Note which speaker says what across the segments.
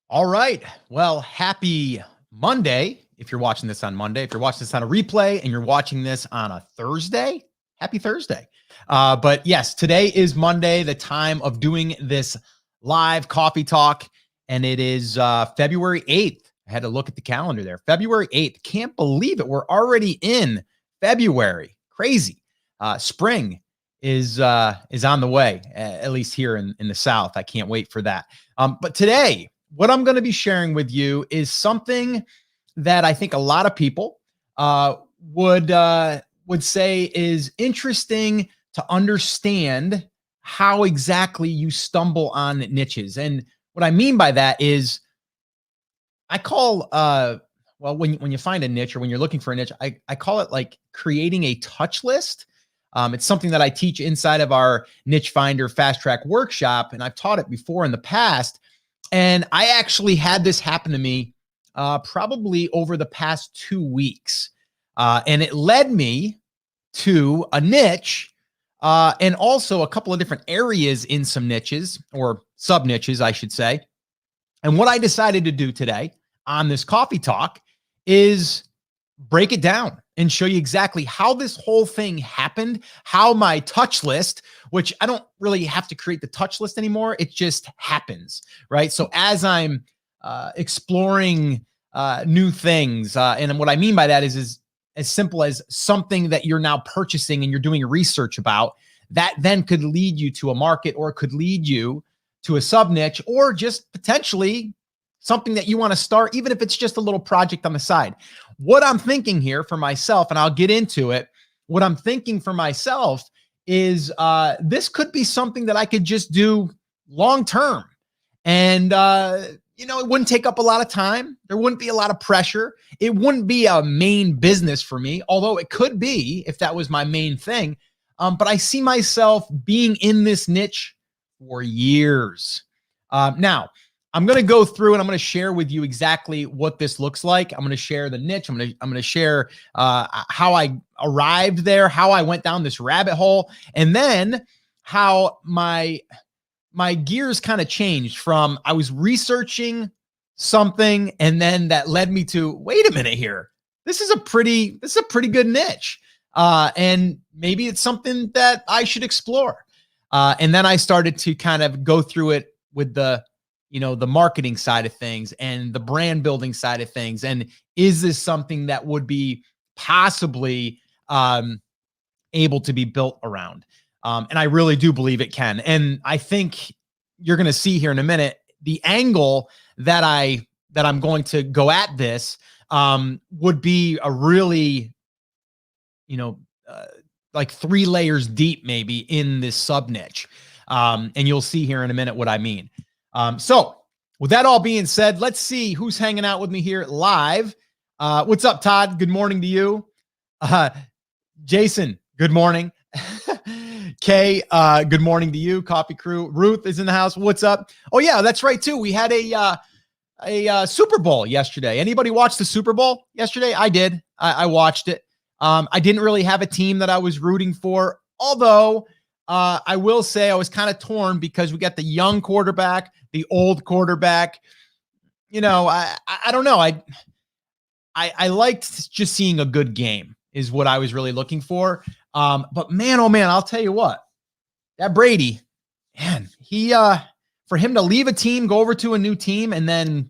Speaker 1: All right. Well, happy Monday. If you're watching this on Monday, if you're watching this on a replay and you're watching this on a Thursday, happy Thursday. But yes, today is Monday, the time of doing this live coffee talk. And it is February 8th. I had to look at the calendar there. February 8th. Can't believe it. We're already in February. Crazy. Spring is on the way, at least here in the South. I can't wait for that. But today, what I'm going to be sharing with you is something that I think a lot of people would say is interesting to understand how exactly you stumble on niches. And what I mean by that is I call when you find a niche or when you're looking for a niche, I call it like creating a touch list. It's something that I teach inside of our Niche Finder Fast Track workshop, and I've taught it before in the past. And I actually had this happen to me probably over the past 2 weeks. And it led me to a niche and also a couple of different areas in some niches or sub niches, I should say. And what I decided to do today on this coffee talk is break it down and show you exactly how this whole thing happened, how my touch list, which I don't really have to create the touch list anymore. It just happens, right? So as I'm exploring new things, and what I mean by that is as simple as something that you're now purchasing and you're doing research about, that then could lead you to a market, or it could lead you to a sub niche, or just potentially something that you want to start, even if it's just a little project on the side. What I'm thinking here for myself, and I'll get into it, what I'm thinking for myself is this could be something that I could just do long term. And, it wouldn't take up a lot of time. There wouldn't be a lot of pressure. It wouldn't be a main business for me, although it could be if that was my main thing. But I see myself being in this niche for years. Now, I'm going to go through and I'm going to share with you exactly what this looks like. I'm going to share the niche. I'm going to share how I arrived there, how I went down this rabbit hole, and then how my gears kind of changed from I was researching something, and then that led me to, wait a minute here. This is a pretty good niche. And maybe it's something that I should explore. And then I started to kind of go through it with the marketing side of things and the brand building side of things. And is this something that would be possibly able to be built around? And I really do believe it can. And I think you're going to see here in a minute, the angle that I'm going to go at this would be a really, like 3 layers deep, maybe, in this sub niche. And you'll see here in a minute what I mean. So with that all being said, let's see who's hanging out with me here live. What's up, Todd? Good morning to you. Jason, good morning. Kay, good morning to you. Coffee crew. Ruth is in the house. What's up? Oh yeah, that's right too. We had a Super Bowl yesterday. Anybody watch the Super Bowl yesterday? I did. I watched it. I didn't really have a team that I was rooting for, although I will say I was kind of torn because we got the young quarterback, the old quarterback. I don't know. I liked just seeing a good game is what I was really looking for. But man, oh man, I'll tell you what, that Brady, man, he for him to leave a team, go over to a new team, and then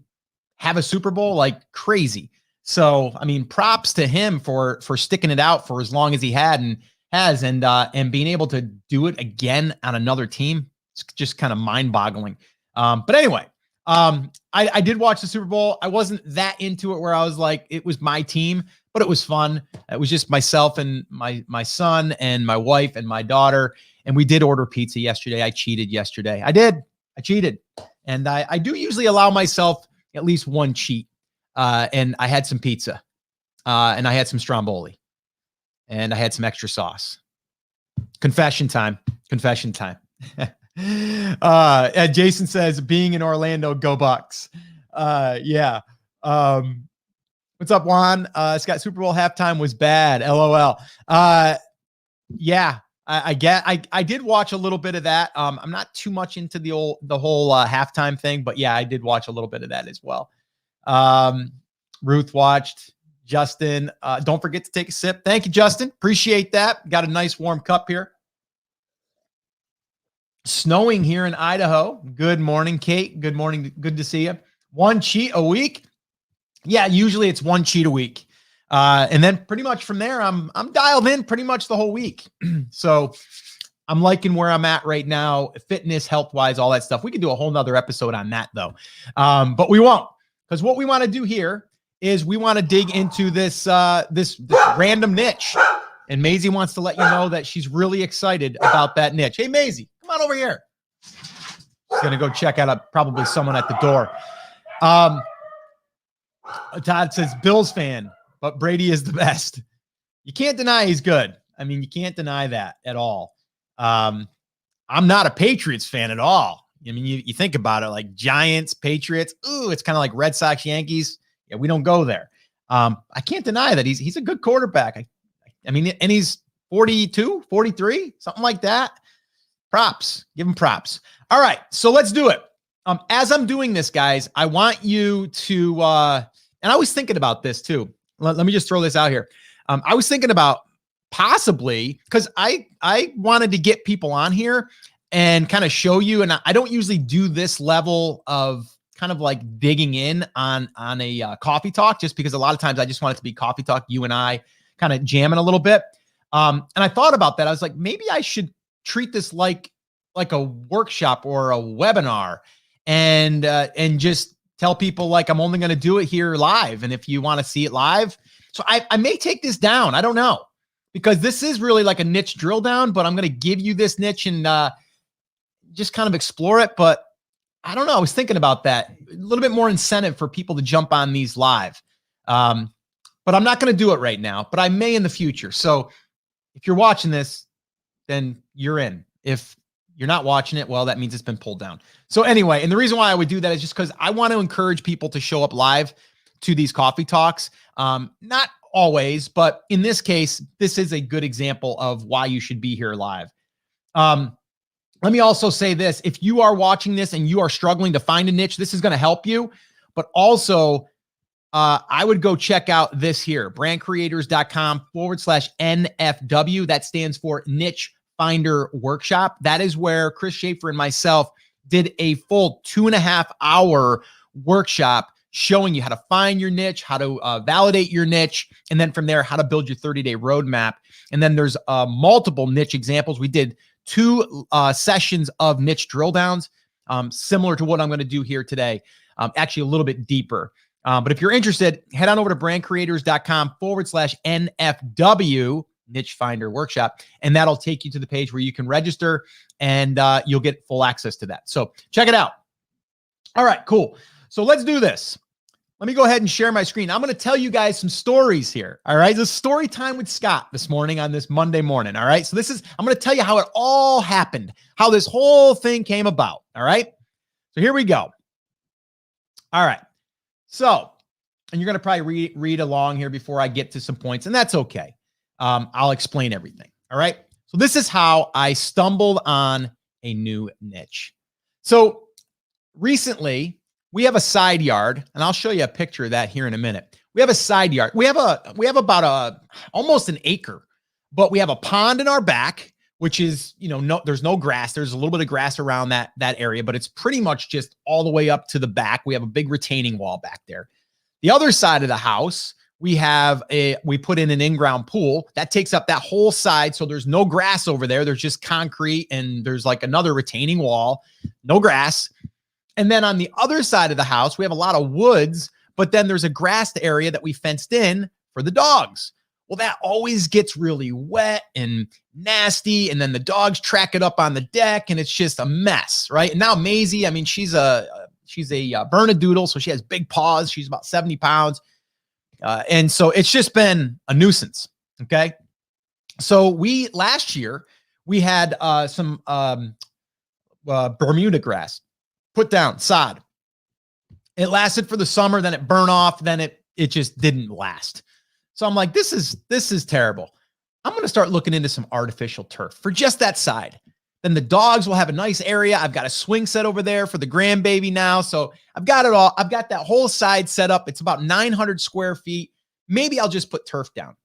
Speaker 1: have a Super Bowl, like, crazy. So, I mean, props to him for sticking it out for as long as he had and has, and being able to do it again on another team. It's just kind of mind-boggling. But anyway, I did watch the Super Bowl. I wasn't that into it where I was like, it was my team, but it was fun. It was just myself and my son and my wife and my daughter. And we did order pizza yesterday. I cheated yesterday. I cheated. And I do usually allow myself at least one cheat. And I had some pizza, and I had some stromboli, and I had some extra sauce. Confession time. Jason says, being in Orlando, go Bucks. Yeah. What's up, Juan? Scott, Super Bowl halftime was bad. LOL. Yeah. I did watch a little bit of that. I'm not too much into the whole halftime thing, but yeah, I did watch a little bit of that as well. Ruth watched. Justin, don't forget to take a sip. Thank you, Justin. Appreciate that. Got a nice warm cup here. Snowing here in Idaho. Good morning, Kate. Good morning. Good to see you. One cheat a week. Yeah, usually it's one cheat a week. And then pretty much from there, I'm dialed in pretty much the whole week. So I'm liking where I'm at right now, fitness, health-wise, all that stuff. We could do a whole nother episode on that though. But we won't, because what we want to do here is we want to dig into this random niche. And Maisie wants to let you know that she's really excited about that niche. Hey, Maisie, come on over here. She's going to go check out probably someone at the door. Todd says, Bills fan, but Brady is the best. You can't deny he's good. I mean, you can't deny that at all. I'm not a Patriots fan at all. I mean, you think about it, like Giants, Patriots. Ooh, it's kind of like Red Sox, Yankees. Yeah, we don't go there. I can't deny that he's a good quarterback. I mean, and he's 42, 43, something like that. Props. Give him props. All right, so let's do it. As I'm doing this, guys, I want you to, and I was thinking about this too. Let me just throw this out here. I was thinking about possibly, because I wanted to get people on here and kind of show you, and I don't usually do this level of kind of like digging in on a coffee talk, just because a lot of times I just want it to be coffee talk, you and I kind of jamming a little bit. And I thought about that. I was like, maybe I should treat this like a workshop or a webinar, and just tell people like I'm only going to do it here live. And if you want to see it live, so I may take this down. I don't know, because this is really like a niche drill down, but I'm going to give you this niche and just kind of explore it. But I don't know. I was thinking about that. A little bit more incentive for people to jump on these live. But I'm not going to do it right now, but I may in the future. So if you're watching this, then you're in. If you're not watching it, well, that means it's been pulled down. So anyway, and the reason why I would do that is just because I want to encourage people to show up live to these coffee talks. Not always, but in this case, this is a good example of why you should be here live. Let me also say this. If you are watching this and you are struggling to find a niche, this is going to help you. But also, I would go check out this here, brandcreators.com/NFW. That stands for Niche Finder Workshop. That is where Chris Schaefer and myself did a full 2.5-hour workshop showing you how to find your niche, how to validate your niche, and then from there, how to build your 30-day roadmap. And then there's multiple niche examples. We did 2 sessions of niche drill downs, similar to what I'm going to do here today, actually a little bit deeper. But if you're interested, head on over to brandcreators.com/NFW, Niche Finder Workshop, and that'll take you to the page where you can register and you'll get full access to that. So check it out. All right, cool. So let's do this. Let me go ahead and share my screen. I'm going to tell you guys some stories here. All right. This story time with Scott this morning on this Monday morning. All right. So I'm going to tell you how it all happened, how this whole thing came about. All right. So here we go. All right. So, and you're going to probably read along here before I get to some points, and that's okay. I'll explain everything. All right. So this is how I stumbled on a new niche. So recently, we have a side yard, and I'll show you a picture of that here in a minute. We have a side yard. We have about almost an acre, but we have a pond in our back, which is, there's no grass. There's a little bit of grass around that area, but it's pretty much just all the way up to the back. We have a big retaining wall back there. The other side of the house, we put in an in-ground pool that takes up that whole side. So there's no grass over there. There's just concrete, and there's like another retaining wall, no grass. And then on the other side of the house, we have a lot of woods, but then there's a grassed area that we fenced in for the dogs. Well, that always gets really wet and nasty. And then the dogs track it up on the deck, and it's just a mess, right? And now Maisie, I mean, she's a Bernedoodle, so she has big paws. She's about 70 pounds. And so it's just been a nuisance. Okay. So last year we had some Bermuda grass put down, sod. It lasted for the summer, then it burned off, then it just didn't last. So I'm like, this is terrible. I'm going to start looking into some artificial turf for just that side. Then the dogs will have a nice area. I've got a swing set over there for the grandbaby now. So I've got it all. I've got that whole side set up. It's about 900 square feet. Maybe I'll just put turf down.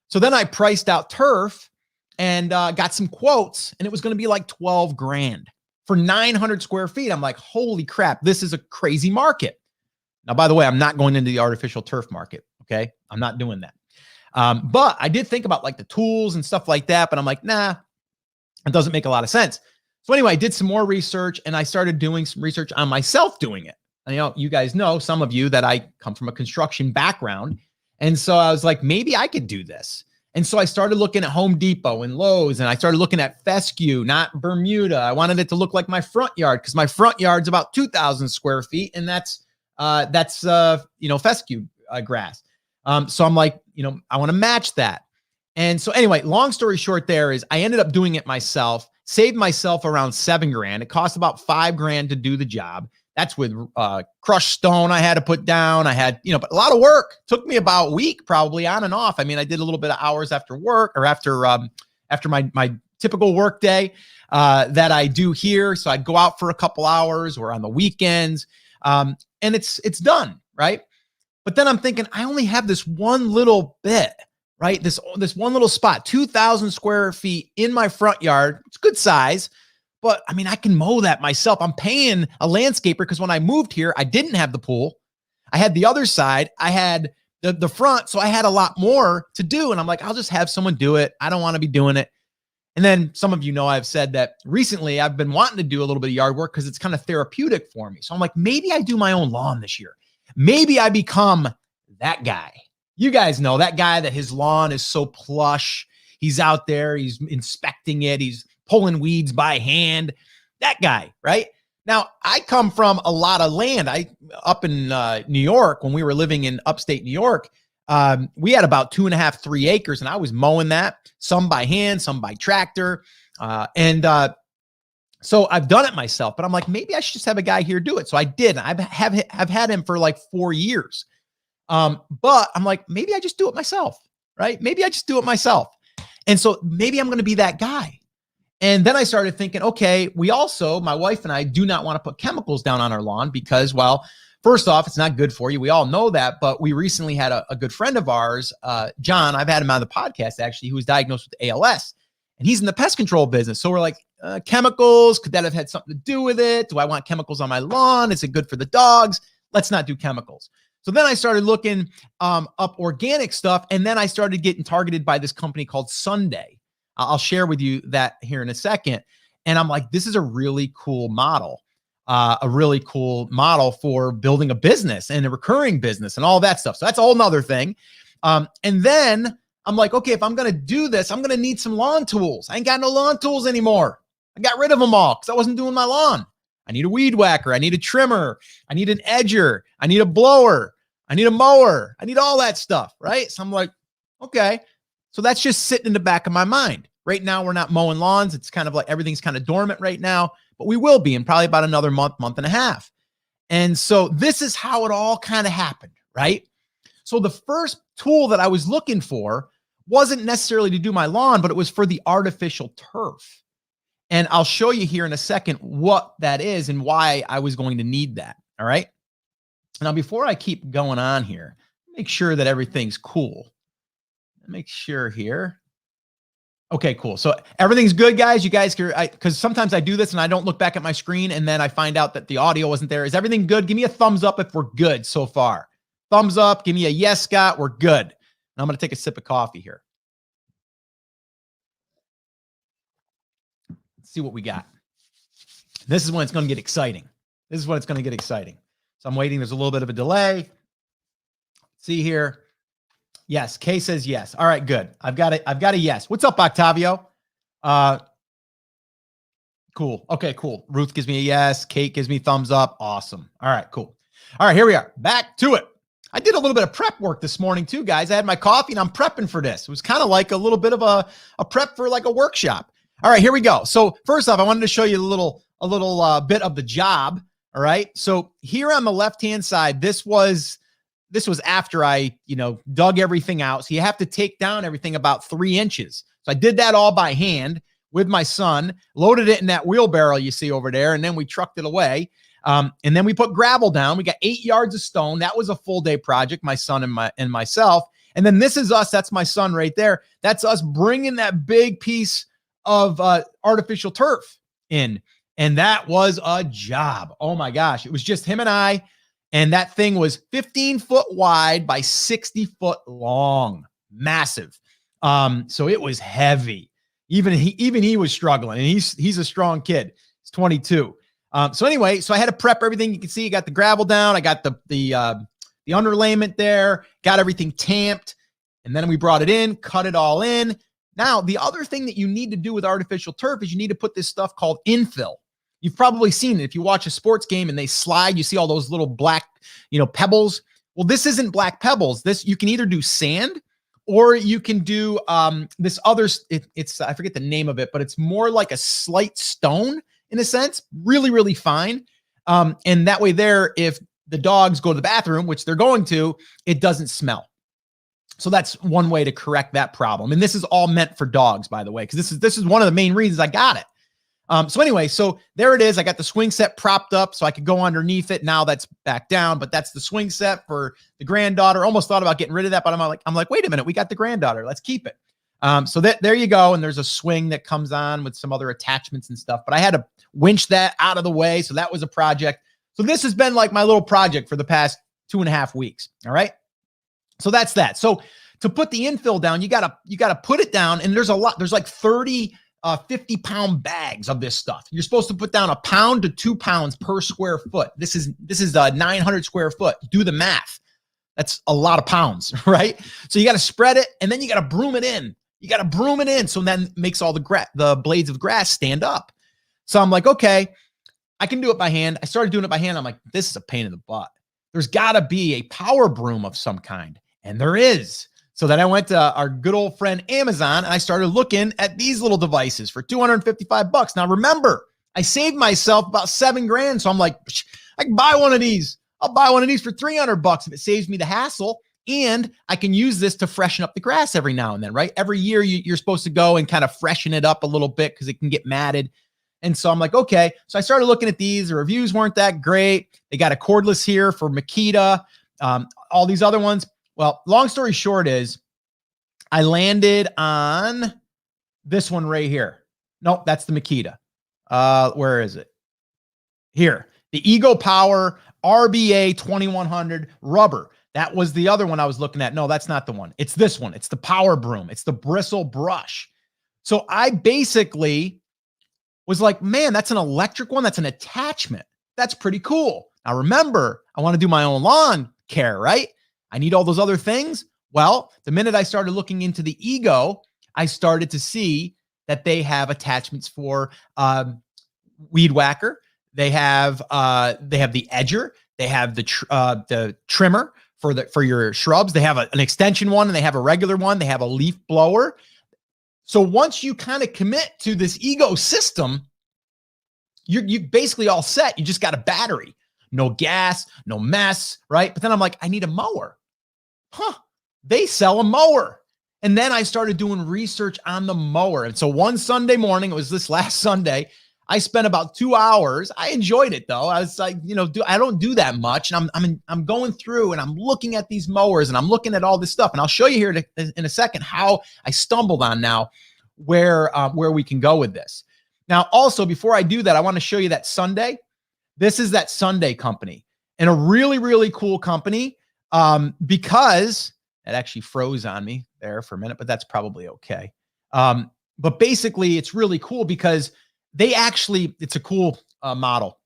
Speaker 1: So then I priced out turf and got some quotes, and it was going to be like 12 grand for 900 square feet. I'm like, holy crap, this is a crazy market. Now, by the way, I'm not going into the artificial turf market. Okay. I'm not doing that. But I did think about like the tools and stuff like that, but I'm like, nah, it doesn't make a lot of sense. So anyway, I did some more research and I started doing some research on myself doing it. And, you guys know, some of you, that I come from a construction background. And so I was like, maybe I could do this. And so I started looking at Home Depot and Lowe's, and I started looking at fescue, not Bermuda. I wanted it to look like my front yard because my front yard's about 2,000 square feet. And that's fescue grass. So I'm like, I want to match that. And so anyway, long story short, there is I ended up doing it myself, saved myself around 7 grand. It cost about 5 grand to do the job. That's with crushed stone I had to put down. I had, but a lot of work. Took me about a week, probably on and off. I mean, I did a little bit of hours after work or after my typical work day that I do here. So I'd go out for a couple hours or on the weekends, and it's done, right? But then I'm thinking, I only have this one little bit, right? This one little spot, 2,000 square feet in my front yard. It's good size, but I mean, I can mow that myself. I'm paying a landscaper because when I moved here, I didn't have the pool. I had the other side. I had the front. So I had a lot more to do. And I'm like, I'll just have someone do it. I don't want to be doing it. And then some of you know, I've said that recently I've been wanting to do a little bit of yard work because it's kind of therapeutic for me. So I'm like, maybe I do my own lawn this year. Maybe I become that guy. You guys know that guy that his lawn is so plush. He's out there. He's inspecting it. He's pulling weeds by hand. That guy, right? Now, I come from a lot of land. Up in New York, when we were living in upstate New York, we had about 2.5, 3 acres, and I was mowing that, some by hand, some by tractor. So I've done it myself, but I'm like, maybe I should just have a guy here do it. So I did. I've had him for like 4 years. But I'm like, maybe I just do it myself, right? Maybe I just do it myself. And so maybe I'm going to be that guy. And then I started thinking, okay, my wife and I do not want to put chemicals down on our lawn because, well, first off, it's not good for you. We all know that, but we recently had a good friend of ours, John, I've had him on the podcast actually, who was diagnosed with ALS, and he's in the pest control business. So we're like, chemicals, could that have had something to do with it? Do I want chemicals on my lawn? Is it good for the dogs? Let's not do chemicals. So then I started looking up organic stuff, and then I started getting targeted by this company called Sunday. I'll share with you that here in a second. And I'm like, this is a really cool model, for building a business and a recurring business and all that stuff. So that's a whole nother thing. And then I'm like, okay, if I'm going to do this, I'm going to need some lawn tools. I ain't got no lawn tools anymore. I got rid of them all because I wasn't doing my lawn. I need a weed whacker. I need a trimmer. I need an edger. I need a blower. I need a mower. I need all that stuff, right? So I'm like, okay. So that's just sitting in the back of my mind. Right now, we're not mowing lawns. It's kind of like everything's kind of dormant right now, but we will be in probably about another month and a half. And so this is how it all kind of happened, right? So the first tool that I was looking for wasn't necessarily to do my lawn, but it was for the artificial turf. And I'll show you here in a second what that is and why I was going to need that. All right. Now, before I keep going on here, make sure that everything's cool. Make sure here. Okay, cool. So everything's good, guys. You guys can, because sometimes I do this and I don't look back at my screen and then I find out that the audio wasn't there. Is everything good? Give me a thumbs up if we're good so far. Thumbs up. Give me a yes, Scott. We're good. And I'm going to take a sip of coffee here. Let's see what we got. This is when it's going to get exciting. This is when it's going to get exciting. So I'm waiting. There's a little bit of a delay. Let's see here. Yes. Kay says yes. All right, good. I've got a yes. What's up, Octavio? Cool. Okay, cool. Ruth gives me a yes. Kate gives me thumbs up. Awesome. All right, cool. All right, here we are. Back to it. I did a little bit of prep work this morning too, guys. I had my coffee and I'm prepping for this. It was kind of like a little bit of a prep for like a workshop. All right, here we go. So first off, I wanted to show you a little bit of the job. All right. So here on the left-hand side, this was this was after I, dug everything out. So you have to take down everything about 3 inches. So I did that all by hand with my son, loaded it in that wheelbarrow you see over there, and then we trucked it away. And then we put gravel down. We got 8 yards of stone. That was a full day project, my son and myself. And then this is us. That's my son right there. That's us bringing that big piece of artificial turf in. And that was a job. Oh my gosh. It was just him and I. And that thing was 15 foot wide by 60 foot long. Massive. So it was heavy. Even he was struggling, and he's a strong kid. He's 22. So anyway, so I had to prep everything. You can see, you got the gravel down. I got the underlayment there, got everything tamped. And then we brought it in, cut it all in. Now, the other thing that you need to do with artificial turf is you need to put this stuff called infill. You've probably seen it. If you watch a sports game and they slide, you see all those little black, pebbles. Well, this isn't black pebbles. This, you can either do sand or you can do this other, it's I forget the name of it, but it's more like a slight stone in a sense, really, really fine. And that way there, if the dogs go to the bathroom, which they're going to, it doesn't smell. So that's one way to correct that problem. And this is all meant for dogs, by the way, because this is one of the main reasons I got it. So anyway, so there it is. I got the swing set propped up so I could go underneath it. Now that's back down, but that's the swing set for the granddaughter. Almost thought about getting rid of that, but I'm like, wait a minute, we got the granddaughter. Let's keep it. So there you go. And there's a swing that comes on with some other attachments and stuff, but I had to winch that out of the way. So that was a project. So this has been like my little project for the past 2.5 weeks. All right. So that's that. So to put the infill down, you gotta put it down. And there's a lot, there's like 30 50-pound bags of this stuff. You're supposed to put down 1 pound to 2 pounds per square foot. This is 900 square foot. Do the math. That's a lot of pounds, right? So you got to spread it, and then you got to broom it in. So then it makes all the blades of grass stand up. So I'm like, okay, I can do it by hand. I started doing it by hand. I'm like, this is a pain in the butt. There's got to be a power broom of some kind, and there is. So then I went to our good old friend Amazon, and I started looking at these little devices for $255. Now remember, I saved myself about $7,000. So I'm like, I can buy one of these. I'll buy one of these for $300 if it saves me the hassle. And I can use this to freshen up the grass every now and then, right? Every year you're supposed to go and kind of freshen it up a little bit because it can get matted. And so I'm like, okay. So I started looking at these. The reviews weren't that great. They got a cordless here for Makita, all these other ones. Well, long story short is I landed on this one right here. Nope, that's the Makita. Where is it? Here. The Ego Power RBA 2100 rubber. That was the other one I was looking at. No, that's not the one. It's this one. It's the Power Broom. It's the bristle brush. So I basically was like, man, that's an electric one. That's an attachment. That's pretty cool. Now remember, I want to do my own lawn care, right? I need all those other things. Well, the minute I started looking into the Ego, I started to see that they have attachments for weed whacker. They have the edger. They have the trimmer for your shrubs. They have an extension one, and they have a regular one. They have a leaf blower. So once you kind of commit to this Ego system, you basically all set. You just got a battery, no gas, no mess, right? But then I'm like, I need a mower. They sell a mower. And then I started doing research on the mower. And so one Sunday morning, it was this last Sunday, I spent about 2 hours. I enjoyed it though. I was like, I don't do that much. And I'm going through and I'm looking at these mowers and I'm looking at all this stuff. And I'll show you here in a second how I stumbled on now where we can go with this. Now, also, before I do that, I want to show you that Sunday. This is that Sunday company, and a really, really cool company. Because it actually froze on me there for a minute, but that's probably okay. But basically it's really cool because it's a cool model.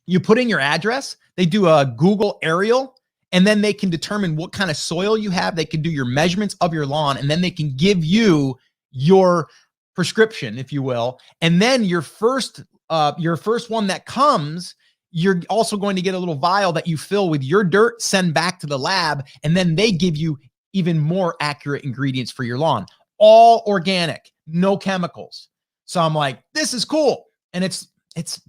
Speaker 1: You put in your address, they do a Google aerial, and then they can determine what kind of soil you have. They can do your measurements of your lawn, and then they can give you your prescription, if you will. And then your first one that comes, you're also going to get a little vial that you fill with your dirt, send back to the lab, and then they give you even more accurate ingredients for your lawn. All organic, no chemicals. So I'm like, this is cool. And it's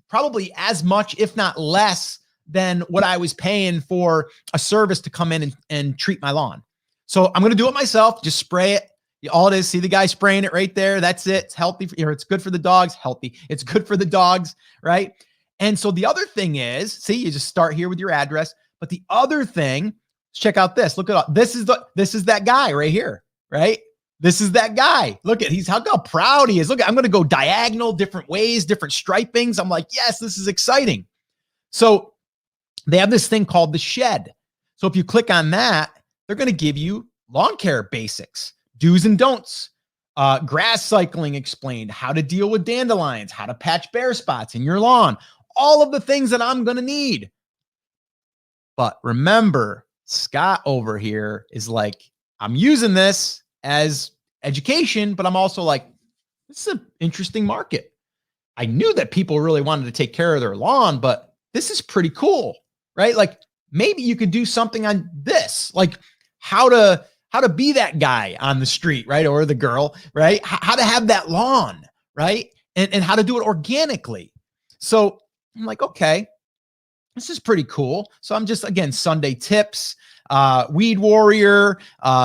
Speaker 1: probably as much, if not less, than what I was paying for a service to come in and treat my lawn. So I'm going to do it myself. Just spray it. All it is, see the guy spraying it right there. That's it. It's healthy. It's good for the dogs. Healthy. It's good for the dogs, right? And so the other thing is, see, you just start here with your address. But the other thing, check out this. Look at this is that guy right here, right? This is that guy. Look at look how proud he is. Look, I'm going to go diagonal, different ways, different stripings. I'm like, yes, this is exciting. So they have this thing called the shed. So if you click on that, they're going to give you lawn care basics, do's and don'ts, grass cycling explained, how to deal with dandelions, how to patch bare spots in your lawn, all of the things that I'm going to need. But remember, Scott over here is like, I'm using this as education, but I'm also like, this is an interesting market. I knew that people really wanted to take care of their lawn, but this is pretty cool, right? Like maybe you could do something on this, like how to be that guy on the street, right? Or the girl, right? How to have that lawn, right? And how to do it organically. So I'm like, okay, this is pretty cool. So I'm just, again, Sunday tips, Weed Warrior,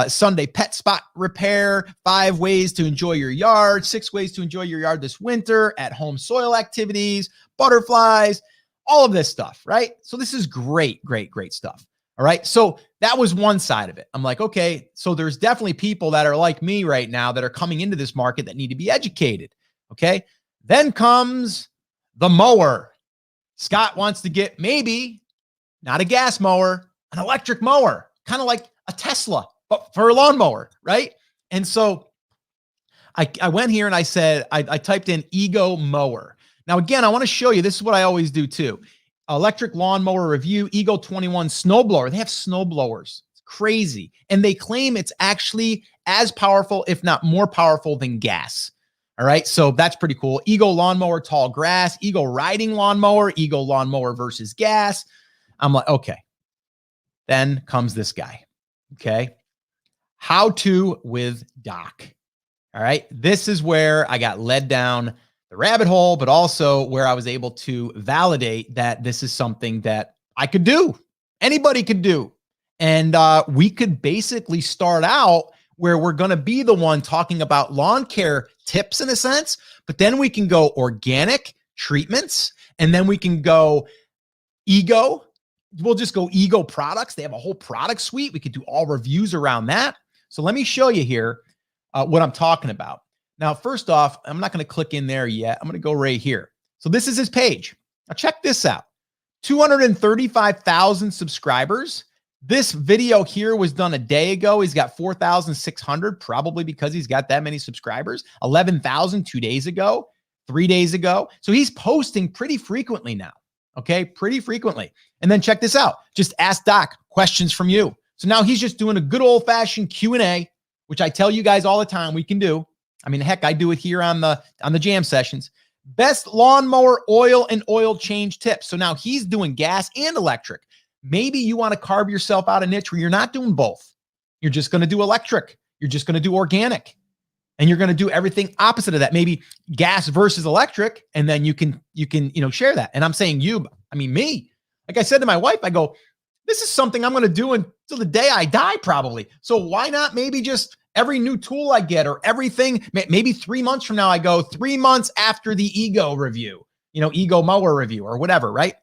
Speaker 1: Sunday pet spot repair, 5 ways to enjoy your yard, 6 ways to enjoy your yard this winter, at home soil activities, butterflies, all of this stuff, right? So this is great, great, great stuff. All right. So that was one side of it. I'm like, okay, so there's definitely people that are like me right now that are coming into this market that need to be educated. Okay. Then comes the mower. Scott wants to get maybe not a gas mower, an electric mower, kind of like a Tesla, but for a lawnmower. Right. And so I went here and I said, I typed in Ego mower. Now, again, I want to show you, this is what I always do too. Electric lawnmower review, Ego 21 snowblower. They have snowblowers. It's crazy. And they claim it's actually as powerful, if not more powerful than gas. All right. So that's pretty cool. Ego lawnmower, tall grass, Ego riding lawnmower, Ego lawnmower versus gas. I'm like, okay. Then comes this guy. Okay. How to with Doc. All right. This is where I got led down the rabbit hole, but also where I was able to validate that this is something that I could do. Anybody could do. And we could basically start out where we're going to be the one talking about lawn care tips in a sense, but then we can go organic treatments, and then we can go Ego. We'll just go Ego products. They have a whole product suite. We could do all reviews around that. So let me show you here what I'm talking about. Now, first off, I'm not going to click in there yet. I'm going to go right here. So this is his page. Now check this out. 235,000 subscribers. This video here was done a day ago. He's got 4,600, probably because he's got that many subscribers. 11,000 2 days ago, 3 days ago. So he's posting pretty frequently now. Okay, pretty frequently. And then check this out. Just ask Doc questions from you. So now he's just doing a good old-fashioned Q&A, which I tell you guys all the time we can do. I mean, heck, I do it here on the jam sessions. Best lawnmower oil and oil change tips. So now he's doing gas and electric. Maybe you want to carve yourself out a niche where you're not doing both. You're just going to do electric. You're just going to do organic. And you're going to do everything opposite of that. Maybe gas versus electric. And then you can share that. And I'm saying me. Like I said to my wife, I go, this is something I'm going to do until the day I die, probably. So why not maybe just every new tool I get, or everything, maybe 3 months from now, I go 3 months after the Ego review, Ego mower review or whatever, right?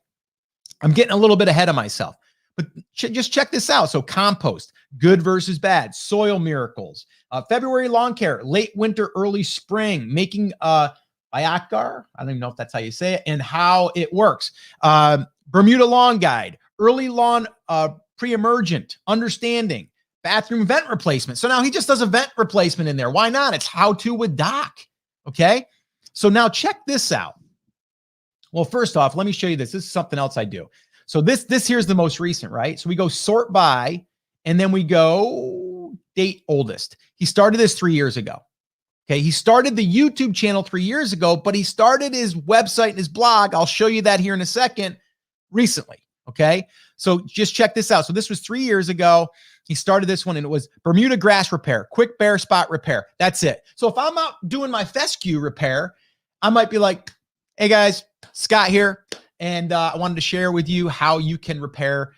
Speaker 1: I'm getting a little bit ahead of myself, but just check this out. So compost, good versus bad, soil miracles, February lawn care, late winter, early spring, making Biocar, I don't even know if that's how you say it, and how it works. Bermuda lawn guide, early lawn pre-emergent, understanding, bathroom vent replacement. So now he just does a vent replacement in there. Why not? It's how to with Doc. Okay. So now check this out. Well, first off, let me show you this. This is something else I do. So this here's the most recent, right? So we go sort by, and then we go date oldest. He started this 3 years ago. Okay. He started the YouTube channel 3 years ago, but he started his website and his blog. I'll show you that here in a second, recently. Okay. So just check this out. So this was 3 years ago. He started this one, and it was Bermuda grass repair, quick bare spot repair. That's it. So if I'm out doing my fescue repair, I might be like, hey guys, Scott here. And I wanted to share with you how you can repair,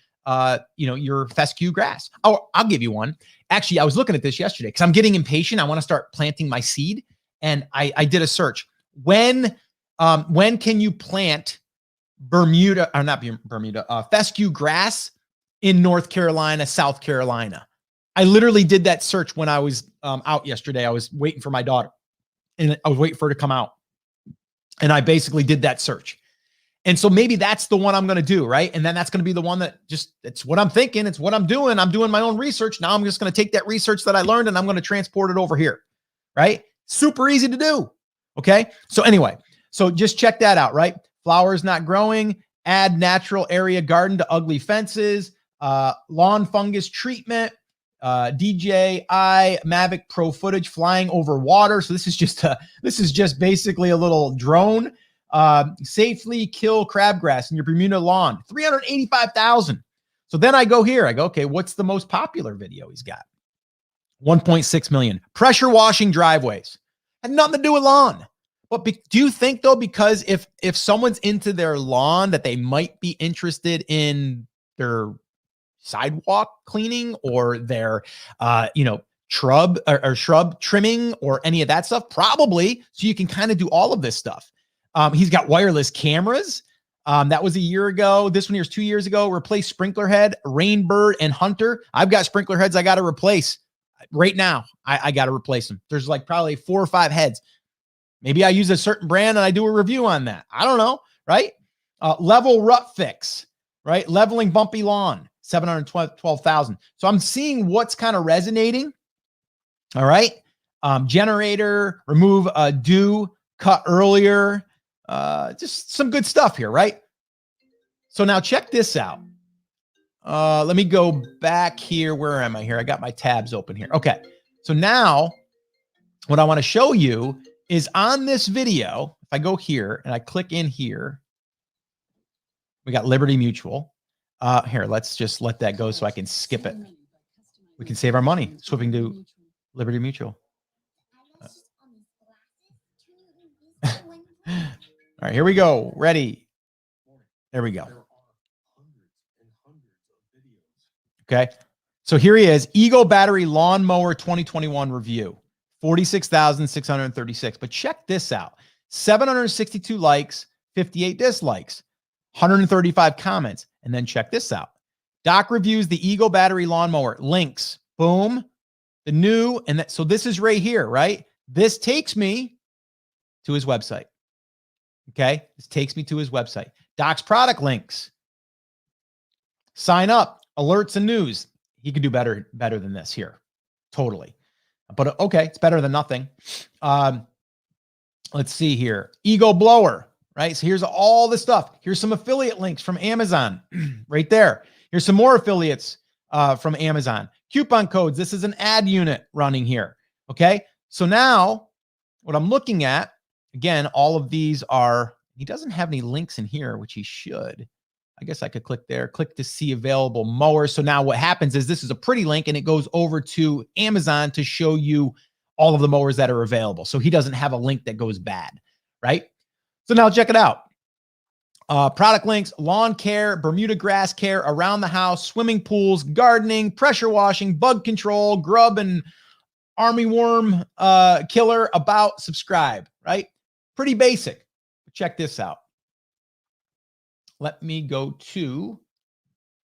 Speaker 1: your fescue grass. Oh, I'll give you one. Actually, I was looking at this yesterday because I'm getting impatient. I want to start planting my seed. And I did a search. When can you plant fescue grass in North Carolina, South Carolina? I literally did that search when I was out yesterday. I was waiting for my daughter and I was waiting for her to come out. And I basically did that search. And so maybe that's the one I'm going to do, right? And then that's going to be the one that it's what I'm thinking. It's what I'm doing. I'm doing my own research. Now I'm just going to take that research that I learned and I'm going to transport it over here, right? Super easy to do. Okay. So anyway, so just check that out, right? Flowers not growing, add natural area garden to ugly fences, lawn fungus treatment, DJI Mavic Pro footage flying over water. So this is just basically a little drone. Safely kill crabgrass in your Bermuda lawn, 385,000. So then I go here, okay, what's the most popular video he's got? 1.6 million. Pressure washing driveways. Had nothing to do with lawn. But do you think though, because if someone's into their lawn that they might be interested in their sidewalk cleaning or their, shrub or shrub trimming or any of that stuff? Probably. So you can kind of do all of this stuff. He's got wireless cameras. That was a year ago. This one here's 2 years ago. Replace sprinkler head, Rainbird, and Hunter. I've got sprinkler heads I got to replace right now. I got to replace them. There's like probably 4 or 5 heads. Maybe I use a certain brand and I do a review on that. I don't know, right? Level rut fix, right? Leveling bumpy lawn, 712,000. So I'm seeing what's kind of resonating. All right. Generator, remove dew, cut earlier. Just some good stuff here, right? So now check this out. Let me go back here. Where am I here? I got my tabs open here. Okay. So now what I want to show you is on this video, if I go here and I click in here, we got Liberty Mutual. Here, let's just let that go so I can skip it. We can save our money. Swapping to Liberty Mutual. All right, here we go. Ready. There we go. Okay. So here he is. Eagle Battery Lawnmower 2021 review. 46,636. But check this out. 762 likes, 58 dislikes, 135 comments. And then check this out. Doc reviews the Eagle Battery Lawnmower. Links. Boom. The new. And that, so this is right here, right? This takes me to his website. Okay. This takes me to his website. Doc's product links. Sign up. Alerts and news. He could do better than this here. Totally. But okay, it's better than nothing. Let's see here. Eagle blower, right? So here's all the stuff. Here's some affiliate links from Amazon right there. Here's some more affiliates from Amazon. Coupon codes. This is an ad unit running here. Okay. So now what I'm looking at, again, all of these are, he doesn't have any links in here, which he should. I guess I could click there, click to see available mowers. So now what happens is this is a pretty link and it goes over to Amazon to show you all of the mowers that are available. So he doesn't have a link that goes bad, right? So now check it out. Product links, lawn care, Bermuda grass care, around the house, swimming pools, gardening, pressure washing, bug control, grub and armyworm killer, about, subscribe, right? Pretty basic. Check this out. Let me go to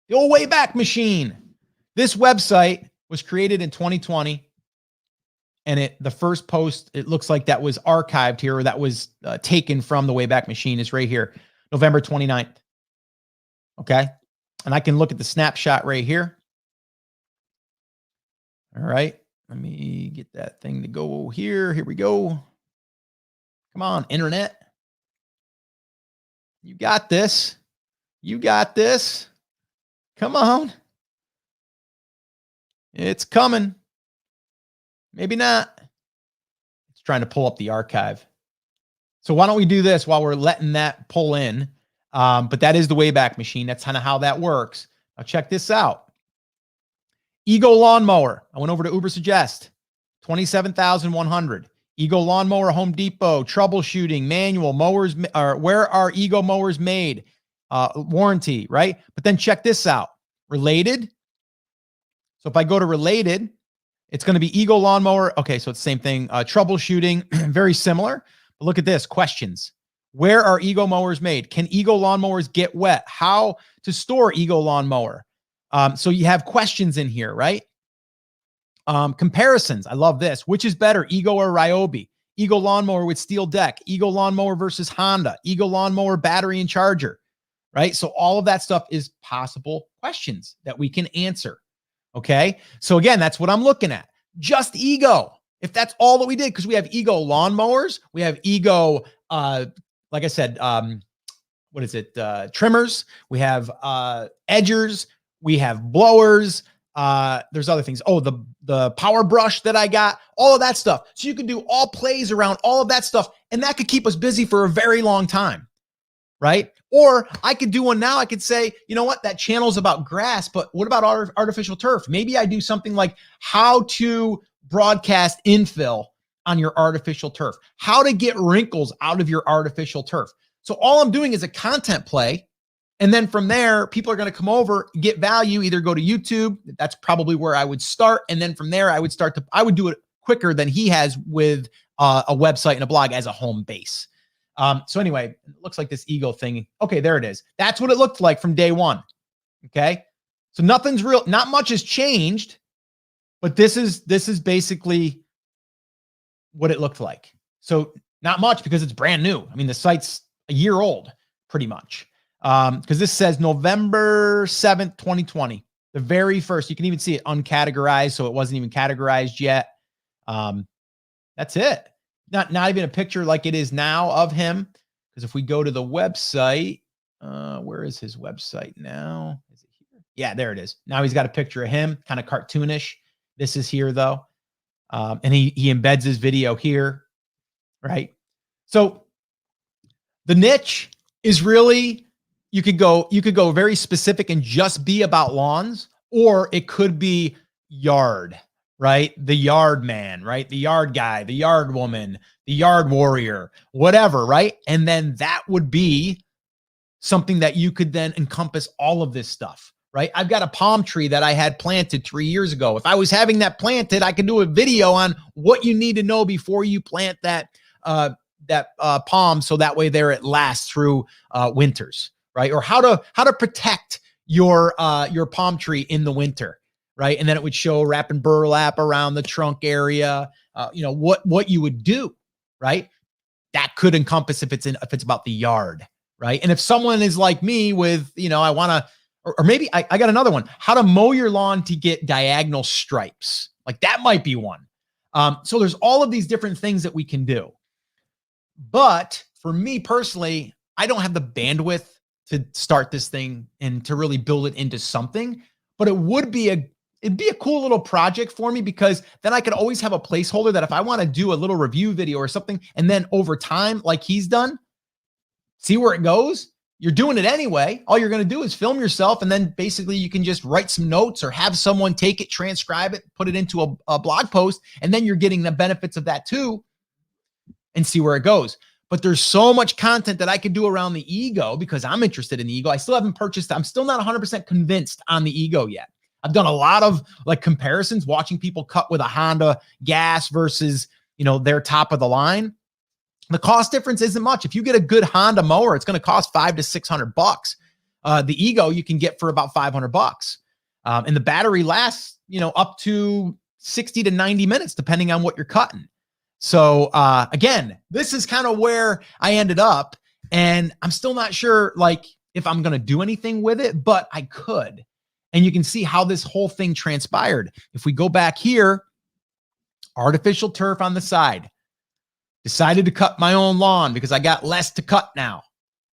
Speaker 1: the old Wayback Machine. This website was created in 2020. And the first post, it looks like that was archived here, or that was taken from the Wayback Machine, is right here, November 29th. Okay. And I can look at the snapshot right here. All right. Let me get that thing to go here. Here we go. Come on, internet. You got this. You got this. Come on. It's coming. Maybe not. It's trying to pull up the archive. So why don't we do this while we're letting that pull in? But that is the Wayback Machine. That's kind of how that works. Now check this out. Eagle Lawnmower. I went over to Uber Suggest. 27,100. Eagle Lawnmower, Home Depot, troubleshooting, manual, mowers, or where are Eagle mowers made? warranty, right? But then check this out. Related. So if I go to related, it's going to be Eagle lawnmower. Okay, so it's the same thing. Troubleshooting, very similar. But look at this. Questions. Where are Eagle mowers made? Can Eagle lawnmowers get wet? How to store Eagle lawnmower? So you have questions in here, right? Comparisons. I love this. Which is better, Eagle or Ryobi? Eagle lawnmower with steel deck. Eagle lawnmower versus Honda. Eagle lawnmower battery and charger, right? So all of that stuff is possible questions that we can answer. Okay. So again, that's what I'm looking at. Just Ego. If that's all that we did, because we have Ego lawnmowers, we have Ego, like I said, what is it? Trimmers. We have edgers. We have blowers. There's other things. Oh, the power brush that I got, all of that stuff. So you can do all plays around all of that stuff. And that could keep us busy for a very long time. Right? Or I could do one now. I could say, you know what? That channel's about grass, but what about artificial turf? Maybe I do something like how to broadcast infill on your artificial turf, how to get wrinkles out of your artificial turf. So all I'm doing is a content play. And then from there, people are going to come over, get value, either go to YouTube. That's probably where I would start. And then from there, I would do it quicker than he has with a website and a blog as a home base. So anyway, it looks like this Eagle thing. Okay, there it is. That's what it looked like from day one. Okay. So nothing's real, not much has changed, but this is basically what it looked like. So not much because it's brand new. I mean, the site's a year old pretty much. Because this says November 7th, 2020, the very first. You can even see it uncategorized, so it wasn't even categorized yet. That's it. Not even a picture like it is now of him. Because if we go to the website, where is his website now? Is it here? Yeah, there it is. Now he's got a picture of him, kind of cartoonish. This is here though. And he embeds his video here, right? So the niche is really, you could go very specific and just be about lawns, or it could be yard, right? The yard man, right? The yard guy, the yard woman, the yard warrior, whatever, right? And then that would be something that you could then encompass all of this stuff, right? I've got a palm tree that I had planted 3 years ago. If I was having that planted, I could do a video on what you need to know before you plant that palm, so that way there it lasts through winters, right? Or how to protect your palm tree in the winter, right? And then it would show wrapping burlap around the trunk area, what you would do, right? That could encompass if it's about the yard, right? And if someone is like me with, I want to, or maybe I got another one, how to mow your lawn to get diagonal stripes. Like that might be one. So there's all of these different things that we can do. But for me personally, I don't have the bandwidth to start this thing and to really build it into something, but it'd be a cool little project for me, because then I could always have a placeholder that if I want to do a little review video or something, and then over time, like he's done, see where it goes. You're doing it anyway. All you're going to do is film yourself, and then basically you can just write some notes or have someone take it, transcribe it, put it into a blog post, and then you're getting the benefits of that too, and see where it goes. But there's so much content that I could do around the Ego because I'm interested in the Ego. I still haven't purchased. I'm still not 100% convinced on the Ego yet. I've done a lot of like comparisons, watching people cut with a Honda gas versus, their top of the line. The cost difference isn't much. If you get a good Honda mower, it's going to cost $500 to $600. The Ego you can get for about $500. And the battery lasts, up to 60 to 90 minutes, depending on what you're cutting. So again, this is kind of where I ended up, and I'm still not sure like if I'm going to do anything with it, but I could. And you can see how this whole thing transpired. If we go back here, artificial turf on the side, decided to cut my own lawn because I got less to cut now.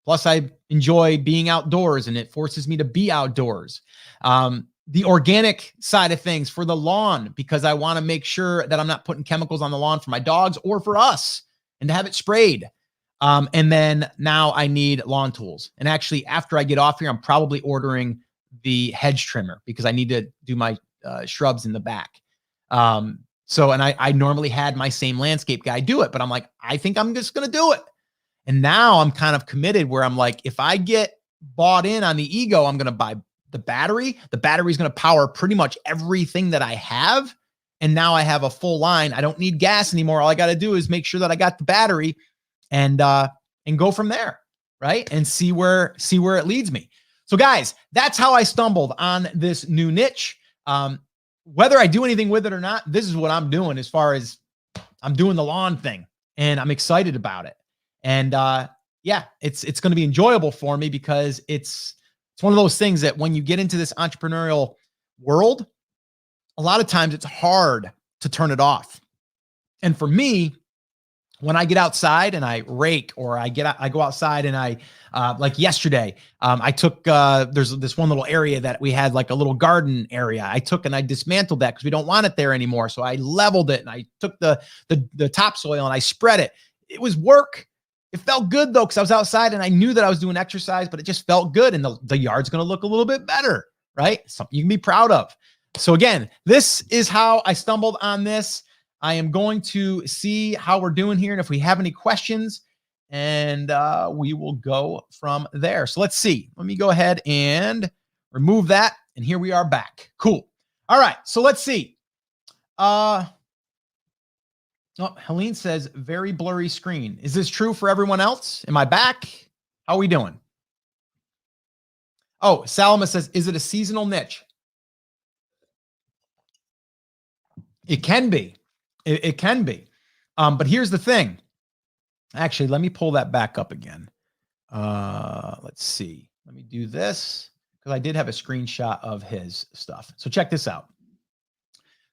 Speaker 1: Plus I enjoy being outdoors and it forces me to be outdoors. The organic side of things for the lawn, because I want to make sure that I'm not putting chemicals on the lawn for my dogs or for us, and to have it sprayed. And then now I need lawn tools. And actually, after I get off here, I'm probably ordering the hedge trimmer because I need to do my shrubs in the back. And I normally had my same landscape guy do it, but I'm like, I think I'm just going to do it. And now I'm kind of committed where I'm like, if I get bought in on the ego. I'm going to buy the battery. The battery is going to power pretty much everything that I have. And now I have a full line. I don't need gas anymore. All I got to do is make sure that I got the battery and go from there, right? And see where it leads me. So guys, that's how I stumbled on this new niche. Whether I do anything with it or not, this is what I'm doing as far as I'm doing the lawn thing, and I'm excited about it. And yeah, it's going to be enjoyable for me because it's one of those things that when you get into this entrepreneurial world, a lot of times it's hard to turn it off. And for me, when I get outside and I rake, or I go outside and I, like yesterday, I took, there's this one little area that we had, like a little garden area. I took and I dismantled that because we don't want it there anymore. So I leveled it and I took the topsoil and I spread it. It was work. It felt good though, because I was outside and I knew that I was doing exercise, but it just felt good. And the yard's going to look a little bit better, right? Something you can be proud of. So again, this is how I stumbled on this. I am going to see how we're doing here and if we have any questions, and we will go from there. So let's see. Let me go ahead and remove that. And here we are back. Cool. All right. So let's see. Oh, Helene says, very blurry screen. Is this true for everyone else? Am I back? How are we doing? Oh, Salma says, is it a seasonal niche? It can be. It can be. But here's the thing. Actually, let me pull that back up again. Let's see. Let me do this because I did have a screenshot of his stuff. So check this out.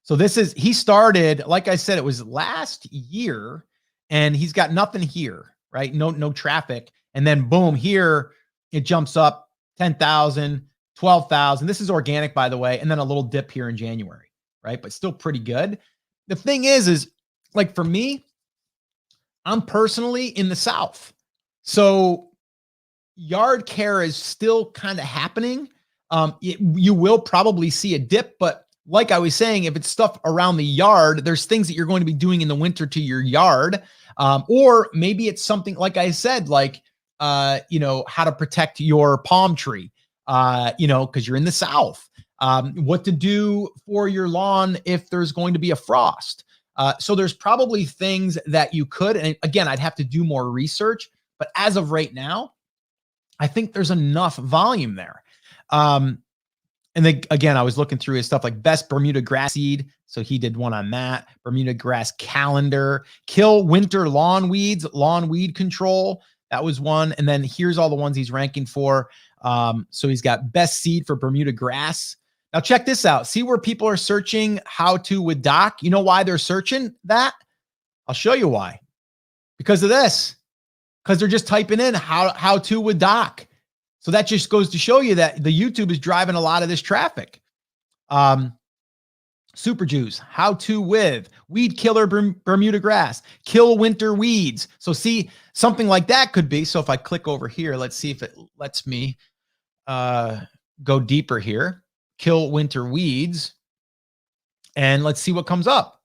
Speaker 1: So he started, like I said, it was last year, and he's got nothing here, right? No traffic. And then boom, here it jumps up 10,000, 12,000. This is organic, by the way. And then a little dip here in January, right? But still pretty good. The thing is like for me, I'm personally in the South. So yard care is still kind of happening. You will probably see a dip, but like I was saying, if it's stuff around the yard, there's things that you're going to be doing in the winter to your yard. Or maybe it's something, like I said, like, how to protect your palm tree, because you're in the South. What to do for your lawn if there's going to be a frost. So there's probably things that you could, and again, I'd have to do more research, but as of right now, I think there's enough volume there. And then again, I was looking through his stuff like best Bermuda grass seed. So he did one on that. Bermuda grass calendar, kill winter lawn weeds, lawn weed control. That was one. And then here's all the ones he's ranking for. So he's got best seed for Bermuda grass. Now check this out. See where people are searching how to with Doc. You know why they're searching that? I'll show you why. Because of this. Because they're just typing in how to with Doc. So that just goes to show you that the YouTube is driving a lot of this traffic. Super Juice, how to with weed killer Bermuda grass, kill winter weeds. So see, something like that could be. So if I click over here, let's see if it lets me go deeper here. Kill winter weeds. And let's see what comes up.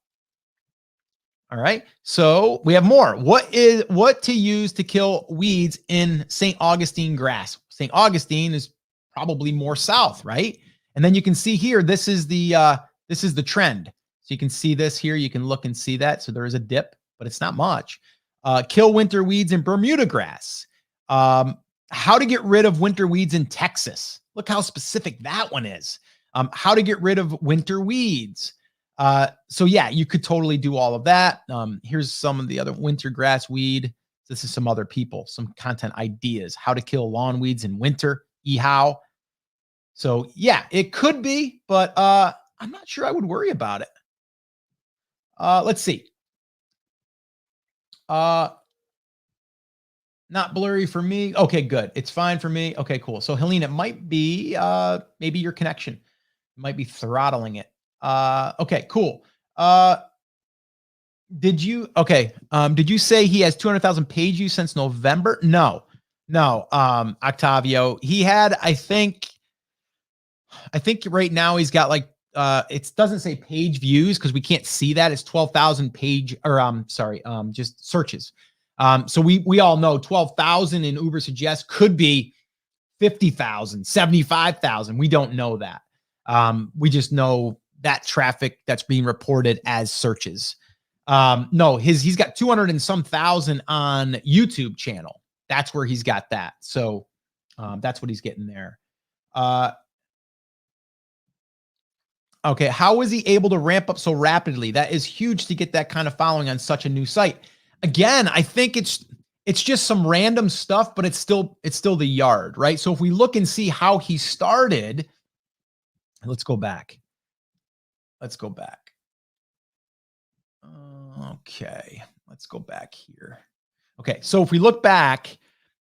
Speaker 1: All right. So we have more. What to use to kill weeds in St. Augustine grass? St. Augustine is probably more south, right? And then you can see here, this is the trend. So you can see this here. You can look and see that. So there is a dip, but it's not much. Kill winter weeds in Bermuda grass. How to get rid of winter weeds in Texas. Look how specific that one is. How to get rid of winter weeds. So yeah, you could totally do all of that. Here's some of the other winter grass weed. This is some other people, some content ideas, how to kill lawn weeds in winter, how. So yeah, it could be, but I'm not sure I would worry about it. Let's see. Not blurry for me. Okay, good. It's fine for me. Okay, cool. So Helene, it might be maybe your connection. It might be throttling it. Okay, cool. Did you say he has 200,000 page views since November? No, Octavio, he had, I think right now he's got like, it doesn't say page views because we can't see that. It's 12,000 page, or just searches. So we all know 12,000 in Uber Suggest could be 50,000, 75,000. We don't know that. We just know that traffic that's being reported as searches. No, he's got 200 and some thousand on YouTube channel. That's where he's got that. So that's what he's getting there. Okay, how was he able to ramp up so rapidly? That is huge to get that kind of following on such a new site. Again, I think it's just some random stuff, but it's still the yard, right? So if we look and see how he started, let's go back. Let's go back. Okay, let's go back here. Okay, so if we look back,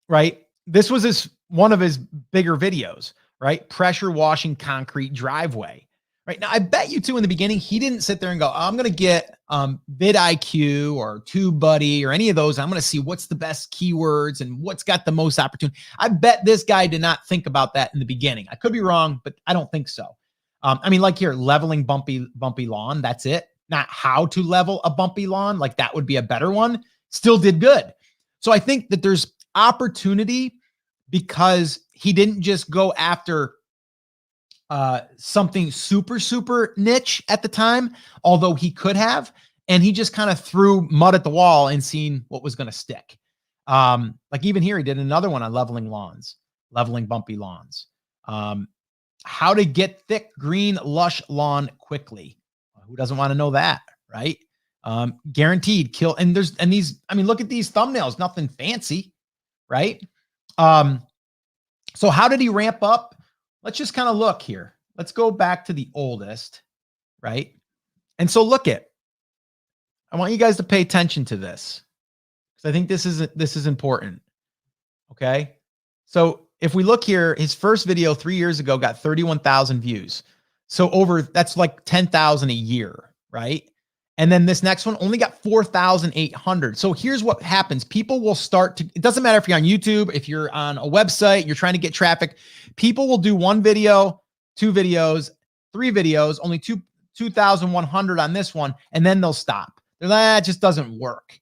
Speaker 1: right, this was one of his bigger videos, right? Pressure washing concrete driveway. Right now, I bet you too in the beginning, he didn't sit there and go, I'm going to get vidIQ or TubeBuddy or any of those. I'm going to see what's the best keywords and what's got the most opportunity. I bet this guy did not think about that in the beginning. I could be wrong, but I don't think so. I mean, like here, leveling bumpy lawn. That's it. Not how to level a bumpy lawn. Like that would be a better one. Still did good. So I think that there's opportunity because he didn't just go after something super niche at the time, although he could have, and he just kind of threw mud at the wall and seen what was going to stick. Like even here, he did another one on leveling bumpy lawns. How to get thick, green, lush lawn quickly. Who doesn't want to know that, right? Guaranteed kill. And these, I mean, look at these thumbnails, nothing fancy, right? So how did he ramp up? Let's just kind of look here. Let's go back to the oldest, right? And so I want you guys to pay attention to this because I think this is important. Okay. So if we look here, his first video 3 years ago got 31,000 views. So that's like 10,000 a year, right? And then this next one only got 4,800. So here's what happens. People will start to, it doesn't matter if you're on YouTube, if you're on a website, you're trying to get traffic, people will do one video, 2 videos, 3 videos, only 2,100 on this one. And then they'll stop. They're like, that just doesn't work.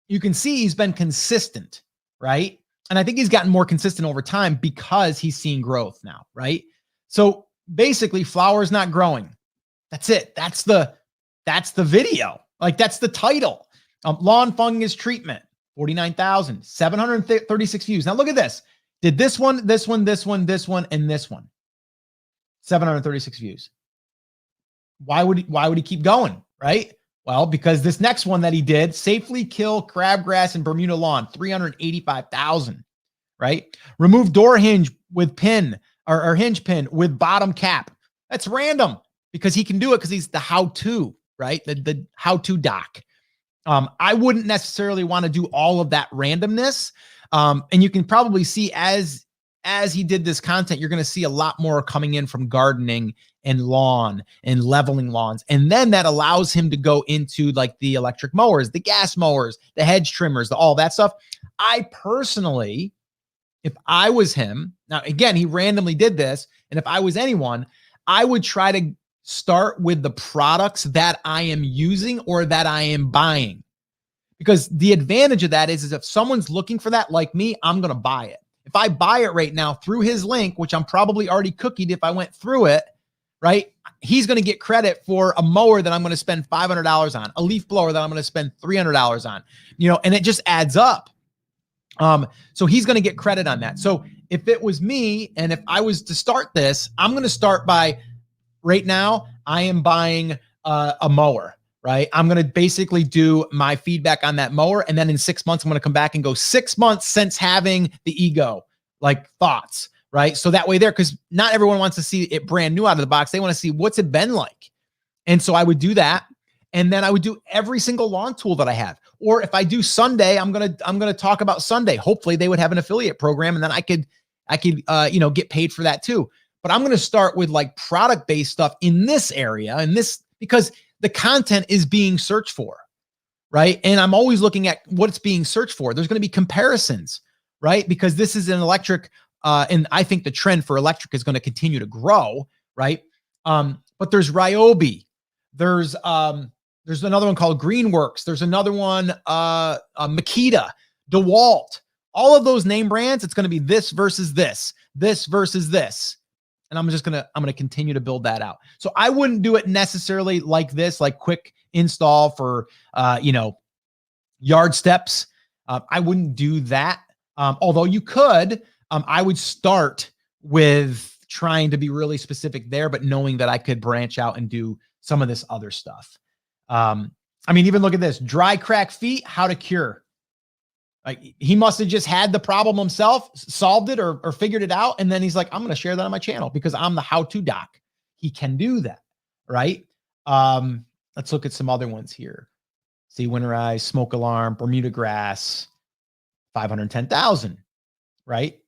Speaker 1: You can see he's been consistent, right? And I think he's gotten more consistent over time because he's seeing growth now, right? So basically flowers not growing. That's it. That's the video. Like that's the title. Lawn fungus treatment, 49,000, 736 views. Now look at this. Did this one, and this one. 736 views. Why would he keep going? Right? Well, because this next one that he did, safely kill crabgrass and Bermuda lawn, 385,000, right? Remove door hinge with pin or hinge pin with bottom cap. That's random because he can do it because he's the how-to, right? The how-to doc. I wouldn't necessarily want to do all of that randomness. And you can probably see as he did this content, you're going to see a lot more coming in from gardening and lawn and leveling lawns. And then that allows him to go into like the electric mowers, the gas mowers, the hedge trimmers, all that stuff. I personally, if I was him, now again, he randomly did this. And if I was anyone, I would try to start with the products that I am using or that I am buying. Because the advantage of that is if someone's looking for that, like me, I'm going to buy it. If I buy it right now through his link, which I'm probably already cookied if I went through it, right? He's going to get credit for a mower that I'm going to spend $500 on, a leaf blower that I'm going to spend $300 on, and it just adds up. So he's going to get credit on that. So if it was me and if I was to start this, I'm going to start by right now, I am buying a mower, right? I'm going to basically do my feedback on that mower. And then in 6 months, I'm going to come back and go 6 months since having the ego, like thoughts, right? So that way there, because not everyone wants to see it brand new out of the box. They want to see what's it been like. And so I would do that. And then I would do every single lawn tool that I have. Or if I do Sunday, I'm going to talk about Sunday. Hopefully they would have an affiliate program and then I could get paid for that too. But I'm going to start with like product-based stuff in this area and this, because the content is being searched for, right? And I'm always looking at what it's being searched for. There's going to be comparisons, right? Because this is an electric, and I think the trend for electric is going to continue to grow, right? But there's Ryobi. There's another one called Greenworks. There's another one, Makita, DeWalt. All of those name brands, it's going to be this versus this. this versus this. And I'm going to continue to build that out. So I wouldn't do it necessarily like this, like quick install for, yard steps. I wouldn't do that. Although you could, I would start with trying to be really specific there, but knowing that I could branch out and do some of this other stuff. Even look at this, dry crack feet, how to cure. Like he must have just had the problem himself, solved it or figured it out. And then he's like, I'm going to share that on my channel because I'm the how-to doc. He can do that. Right. Let's look at some other ones here. See, winterize, smoke alarm, Bermuda grass, 510,000. Right.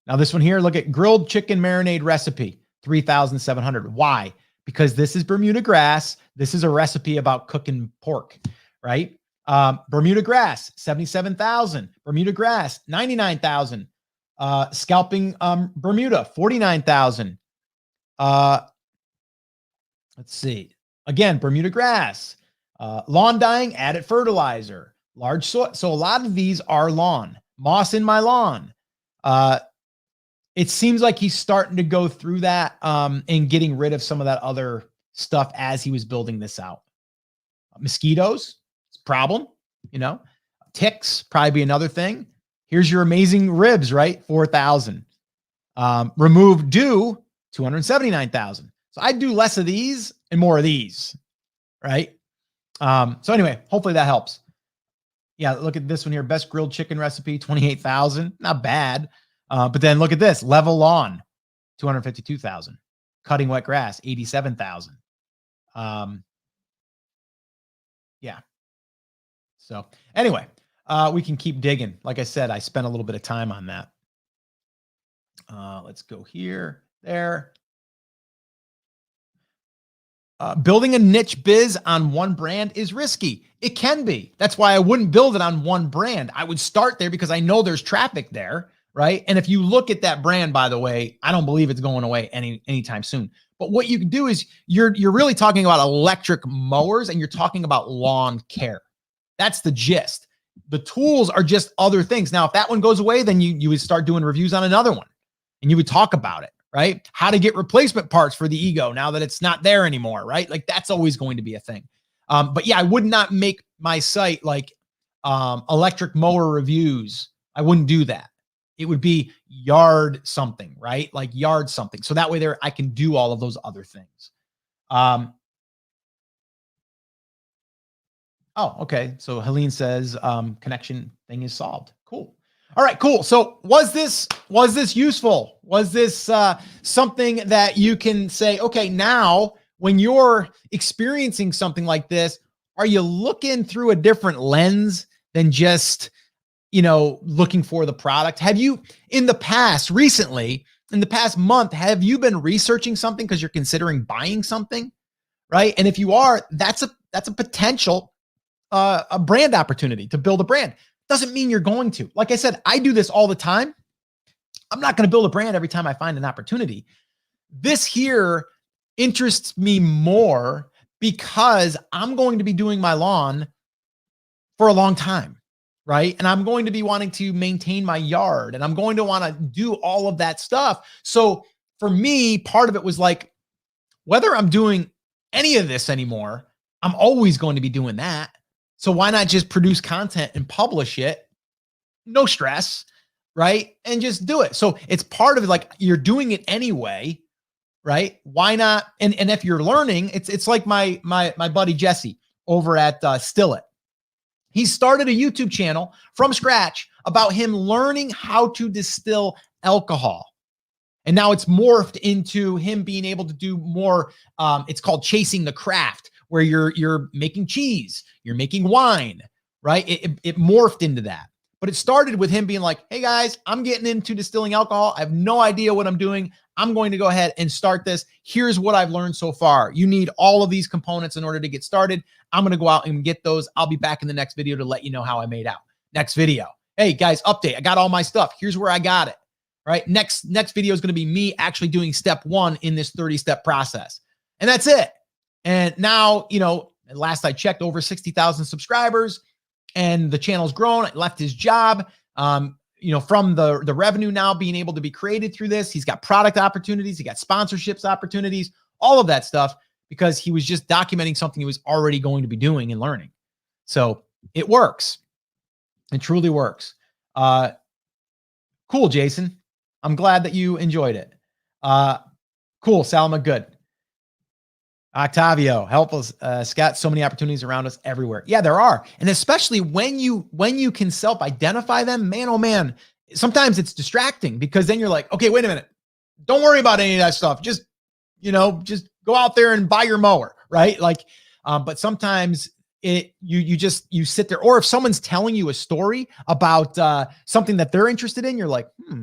Speaker 1: Now this one here, look at grilled chicken marinade recipe, 3,700. Why? Because this is Bermuda grass. This is a recipe about cooking pork. Right. Bermuda grass, 77,000. Bermuda grass, 99,000. Scalping Bermuda, 49,000. Let's see. Again, Bermuda grass. Lawn dyeing, added fertilizer. Large soil. So a lot of these are lawn. Moss in my lawn. It seems like he's starting to go through that and getting rid of some of that other stuff as he was building this out. Mosquitoes. Problem, ticks probably be another thing. Here's your amazing ribs, right? 4,000. Remove dew, 279,000. So I'd do less of these and more of these, right? So anyway, hopefully that helps. Yeah, look at this one here. Best grilled chicken recipe, 28,000. Not bad. But then look at this. Level lawn, 252,000. Cutting wet grass, 87,000. Yeah. So anyway, we can keep digging. Like I said, I spent a little bit of time on that. Let's go here, there. Building a niche biz on one brand is risky. It can be. That's why I wouldn't build it on one brand. I would start there because I know there's traffic there, right? And if you look at that brand, by the way, I don't believe it's going away anytime soon. But what you can do is you're really talking about electric mowers and you're talking about lawn care. That's the gist. The tools are just other things. Now, if that one goes away, then you would start doing reviews on another one and you would talk about it, right? How to get replacement parts for the Ego now that it's not there anymore, right? Like that's always going to be a thing. But yeah, I would not make my site like electric mower reviews. I wouldn't do that. It would be yard something, right? Like yard something. So that way there, I can do all of those other things. Oh, okay. So Helene says connection thing is solved. Cool. All right, cool. So was this useful? Was this something that you can say, okay, now when you're experiencing something like this, are you looking through a different lens than just, looking for the product? Have you in the past, recently, in the past month, have you been researching something because you're considering buying something, right? And if you are, that's a potential a brand opportunity to build a brand. Doesn't mean you're going to. Like I said, I do this all the time. I'm not going to build a brand every time I find an opportunity. This here interests me more because I'm going to be doing my lawn for a long time, right? And I'm going to be wanting to maintain my yard and I'm going to want to do all of that stuff. So for me, part of it was like, whether I'm doing any of this anymore, I'm always going to be doing that. So why not just produce content and publish it? No stress, right? And just do it. So it's part of it, like you're doing it anyway, right? Why not? And if you're learning, it's like my buddy Jesse over at Still It. He started a YouTube channel from scratch about him learning how to distill alcohol. And now it's morphed into him being able to do more. It's called chasing the craft, where you're making cheese, you're making wine, right? It morphed into that. But it started with him being like, hey guys, I'm getting into distilling alcohol. I have no idea what I'm doing. I'm going to go ahead and start this. Here's what I've learned so far. You need all of these components in order to get started. I'm going to go out and get those. I'll be back in the next video to let you know how I made out. Next video. Hey guys, update. I got all my stuff. Here's where I got it, right? Next video is going to be me actually doing step 1 in this 30-step process. And that's it. And now, last I checked, over 60,000 subscribers and the channel's grown. I left his job. from the revenue now being able to be created through this. He's got product opportunities. He got sponsorships opportunities, all of that stuff, because he was just documenting something he was already going to be doing and learning. So it works. It truly works. Cool, Jason. I'm glad that you enjoyed it. Cool, Salma, good. Octavio, help us, Scott. So many opportunities around us everywhere. Yeah, there are. And especially when you can self-identify them, man, oh man, sometimes it's distracting because then you're like, okay, wait a minute. Don't worry about any of that stuff. Just go out there and buy your mower, right? Like, but sometimes you sit there, or if someone's telling you a story about something that they're interested in, you're like, I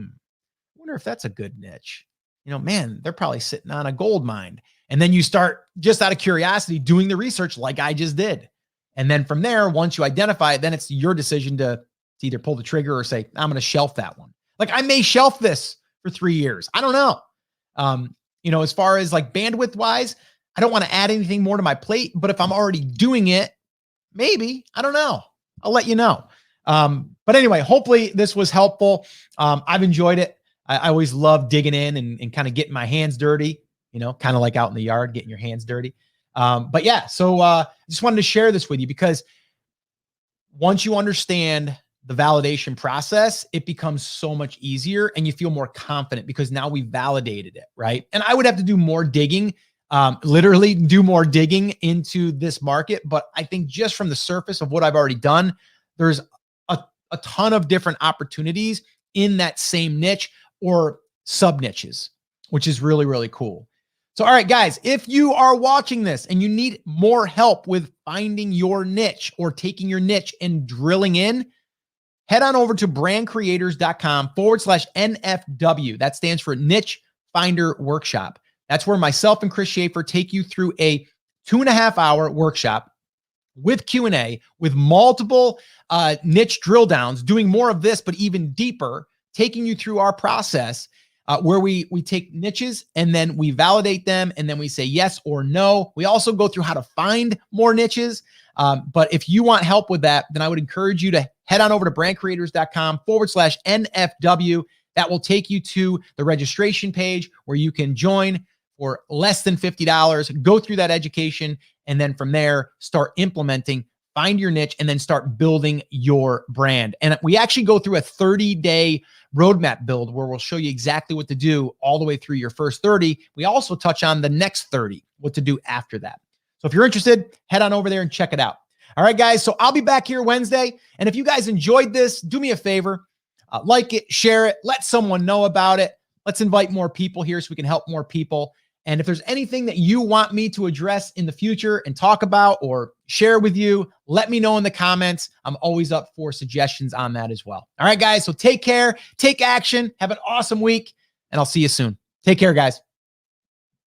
Speaker 1: wonder if that's a good niche. Man, they're probably sitting on a gold mine. And then you start, just out of curiosity, doing the research like I just did. And then from there, once you identify it, then it's your decision to either pull the trigger or say, I'm going to shelf that one. Like I may shelf this for 3 years. I don't know. As far as like bandwidth wise, I don't want to add anything more to my plate, but if I'm already doing it, maybe, I don't know. I'll let you know. But anyway, hopefully this was helpful. I've enjoyed it. I always love digging in and kind of getting my hands dirty, kind of like out in the yard, getting your hands dirty. But yeah, so just wanted to share this with you because once you understand the validation process, it becomes so much easier and you feel more confident because now we validated it, right? And I would have to do more digging, literally do more digging into this market. But I think just from the surface of what I've already done, there's a ton of different opportunities in that same niche or sub niches, which is really, really cool. So, all right, guys, if you are watching this and you need more help with finding your niche or taking your niche and drilling in, head on over to brandcreators.com/NFW. That stands for Niche Finder Workshop. That's where myself and Chris Schaefer take you through a 2.5-hour workshop with Q&A, with multiple niche drill downs, doing more of this, but even deeper, taking you through our process where we take niches and then we validate them and then we say yes or no. We also go through how to find more niches. But if you want help with that, then I would encourage you to head on over to brandcreators.com/NFW. That will take you to the registration page where you can join for less than $50, go through that education, and then from there, start implementing, find your niche, and then start building your brand. And we actually go through a 30-day roadmap build where we'll show you exactly what to do all the way through your first 30. We also touch on the next 30, what to do after that. So if you're interested, head on over there and check it out. All right, guys. So I'll be back here Wednesday. And if you guys enjoyed this, do me a favor, like it, share it, let someone know about it. Let's invite more people here so we can help more people. And if there's anything that you want me to address in the future and talk about or share with you, let me know in the comments. I'm always up for suggestions on that as well. All right, guys. So take care, take action, have an awesome week, and I'll see you soon. Take care, guys.